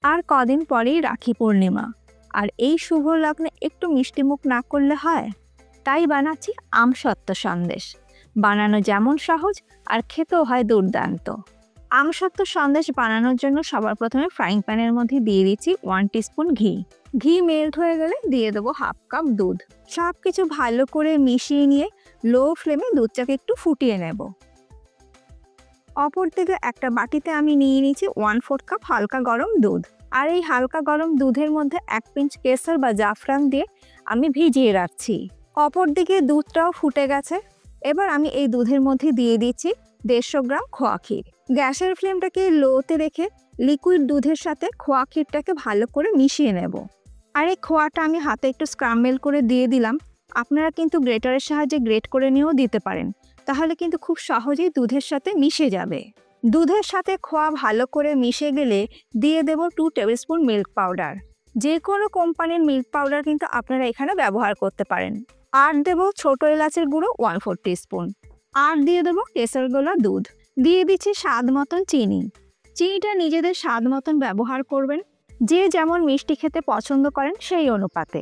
আর কদিন পরেই রাখি পূর্ণিমা, আর এই শুভ লগ্নে একটু মিষ্টিমুখ না করলে হয়। তাই বানাচ্ছি আমসত্ত্ব সন্দেশ। বানানো যেমন সহজ আর খেতেও হয় দুর্দান্ত। আমসত্ত্ব সন্দেশ বানানোর জন্য সবার প্রথমে ফ্রাইং প্যানের মধ্যে দিয়ে দিচ্ছি 1 টিস্পুন ঘি। ঘি মেল্ট হয়ে গেলে দিয়ে দেবো হাফ কাপ দুধ। সব কিছু ভালো করে মিশিয়ে নিয়ে লো ফ্লেমে দুধটাকে একটু ফুটিয়ে নেব। অপর দিকে একটা বাটিতে আমি নিয়ে নিচ্ছি 1/4 কাপ হালকা গরম দুধ। আর এই হালকা গরম দুধের মধ্যে 1 পিঞ্চ কেসর বা জাফরান দিয়ে আমি ভিজিয়ে রাখছি। অপর দিকে দুধটাও ফুটে গেছে। এবার আমি এই দুধের মধ্যে দিয়ে দিচ্ছি 150 গ্রাম খোয়া ক্ষীর। গ্যাসের ফ্লেমটাকে লোতে রেখে লিকুইড দুধের সাথে খোয়া ক্ষীরটাকে ভালো করে মিশিয়ে নেব। আর এই খোয়াটা আমি হাতে একটু স্ক্রাম্বল করে দিয়ে দিলাম। আপনারা কিন্তু গ্রেটারের সাহায্যে গ্রেট করে নিয়েও দিতে পারেন, তাহলে কিন্তু খুব সহজেই দুধের সাথে মিশে যাবে। দুধের সাথে খোয়া ভালো করে মিশে গেলে দিয়ে দেব 2 টেবিলস্পুন মিল্ক পাউডার। যে কোনো কোম্পানির মিল্ক পাউডার কিন্তু আপনারা এখানে ব্যবহার করতে পারেন। আর দেব ছোট এলাচের গুঁড়ো 1/4 টিস্পুন। আর দিয়ে দেবো কেসর গোলা দুধ। দিয়ে দিচ্ছি স্বাদ মতন চিনি। চিনিটা নিজেদের স্বাদ মতন ব্যবহার করবেন, যে যেমন মিষ্টি খেতে পছন্দ করেন সেই অনুপাতে।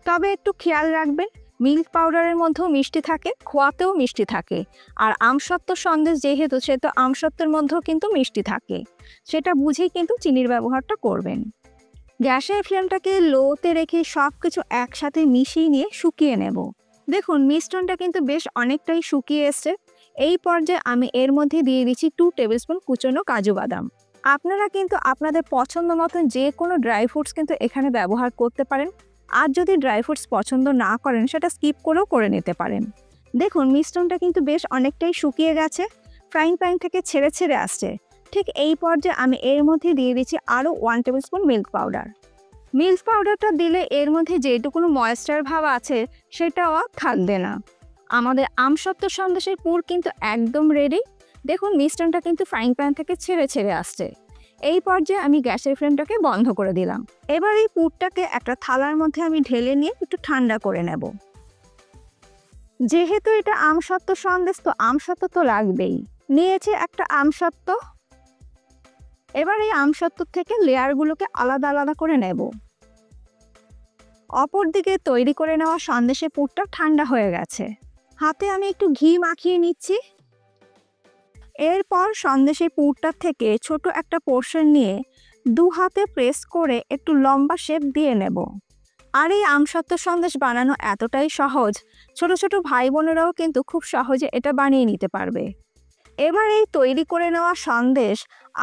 তবে একটু খেয়াল রাখবেন, মিল্ক পাউডারের মধ্যেও মিষ্টি থাকে, খোয়াতেও মিষ্টি থাকে। আর আমসত্ত্ব সন্দেশ যেহেতু, সেহেতু আমসত্ত্বের মধ্যেও কিন্তু মিষ্টি থাকে। সেটা বুঝেই কিন্তু চিনির ব্যবহারটা করবেন। গ্যাসের ফ্লেমটাকে লোতে রেখে সব কিছু একসাথে মিশিয়ে নিয়ে শুকিয়ে নেব। দেখুন মিশ্রণটা কিন্তু বেশ অনেকটাই শুকিয়ে এসছে। এই পর্যায়ে আমি এর মধ্যে দিয়ে দিচ্ছি 2 টেবিলস্পুন কুচনো কাজু বাদাম। আপনারা কিন্তু আপনাদের পছন্দ মতন যে কোনো ড্রাই ফ্রুটস কিন্তু এখানে ব্যবহার করতে পারেন। আর যদি ড্রাই ফ্রুটস পছন্দ না করেন, সেটা স্কিপ করেও করে নিতে পারেন। দেখুন মিশ্রণটা কিন্তু বেশ অনেকটাই শুকিয়ে গেছে, ফ্রাইং প্যান থেকে ছেড়ে ছেড়ে আসছে। ঠিক এই পর্যায়ে আমি এর মধ্যে দিয়ে দিচ্ছি আরও 1 টেবিলস্পুন মিল্ক পাউডার। মিল্ক পাউডারটা দিলে এর মধ্যে যেটুকুনো ময়েশ্চার ভাব আছে সেটাও আর থাকবে না। আমাদের আমসত্ত্ব সন্দেশের পুর কিন্তু একদম রেডি। দেখুন মিশ্রণটা কিন্তু ফ্রাইং প্যান থেকে ছেড়ে ছেড়ে আসছে। এই পর্যায়ে আমি গ্যাসের ফ্লেমটাকে বন্ধ করে দিলাম। এবার এই পুরটাকে একটা থালার মধ্যে আমি ঢেলে নিয়ে একটু ঠান্ডা করে নেব। যেহেতু এটা আমসত্ত্ব সন্দেশ, তো আমসত্ত্ব তো লাগবেই। নিয়েছি একটা আমসত্ত্ব। এবার এই আমসত্ত্ব থেকে লেয়ারগুলোকে আলাদা আলাদা করে নেব। অপর দিকে তৈরি করে নেওয়া সন্দেশের পুরটা ঠান্ডা হয়ে গেছে। হাতে আমি একটু ঘি মাখিয়ে নিচ্ছি। এরপর সন্দেশের পুরটার থেকে ছোট একটা পোর্শন নিয়ে 2 হাতে প্রেস করে একটু লম্বা শেপ দিয়ে নেব। আর এই আমসত্ত্ব সন্দেশ বানানো এতটাই সহজ, ছোট ছোট ভাই বোনেরাও কিন্তু খুব সহজে এটা বানিয়ে নিতে পারবে। এবার এই তৈরি করে নেওয়া সন্দেশ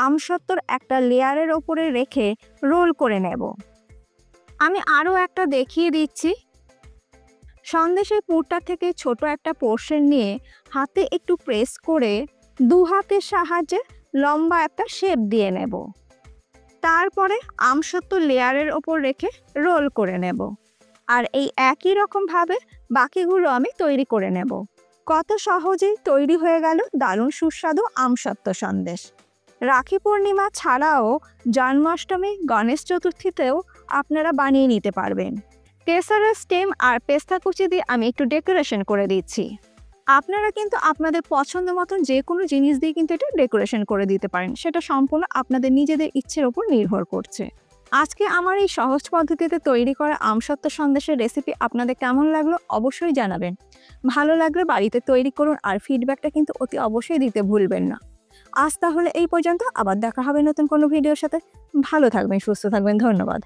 আমসত্ত্বর একটা লেয়ারের ওপরে রেখে রোল করে নেব। আমি আরও একটা দেখিয়ে দিচ্ছি। সন্দেশের পুরটা থেকে ছোট একটা পোর্শন নিয়ে হাতে একটু প্রেস করে 2 হাতের সাহায্যে লম্বা একটা শেপ দিয়ে নেব। তারপরে আমসত্ত্ব লেয়ারের ওপর রেখে রোল করে নেব। আর এই একই রকমভাবে বাকিগুলো আমি তৈরি করে নেব। কত সহজেই তৈরি হয়ে গেল দারুণ সুস্বাদু আমসত্ত্ব সন্দেশ। রাখি পূর্ণিমা ছাড়াও জন্মাষ্টমী, গণেশ চতুর্থীতেও আপনারা বানিয়ে নিতে পারবেন। কেসরের স্টেম আর পেস্তা কুচি দিয়ে আমি একটু ডেকোরেশন করে দিচ্ছি। আপনারা কিন্তু আপনাদের পছন্দ মতন যে কোনো জিনিস দিয়ে কিন্তু এটা ডেকোরেশন করে দিতে পারেন। সেটা সম্পূর্ণ আপনাদের নিজেদের ইচ্ছের ওপর নির্ভর করছে। আজকে আমার এই সহজ পদ্ধতিতে তৈরি করা আমসত্ত্ব সন্দেশের রেসিপি আপনাদের কেমন লাগলো অবশ্যই জানাবেন। ভালো লাগলে বাড়িতে তৈরি করুন, আর ফিডব্যাকটা কিন্তু অতি অবশ্যই দিতে ভুলবেন না। আজ তাহলে এই পর্যন্ত, আবার দেখা হবে নতুন কোনো ভিডিওর সাথে। ভালো থাকবেন, সুস্থ থাকবেন, ধন্যবাদ।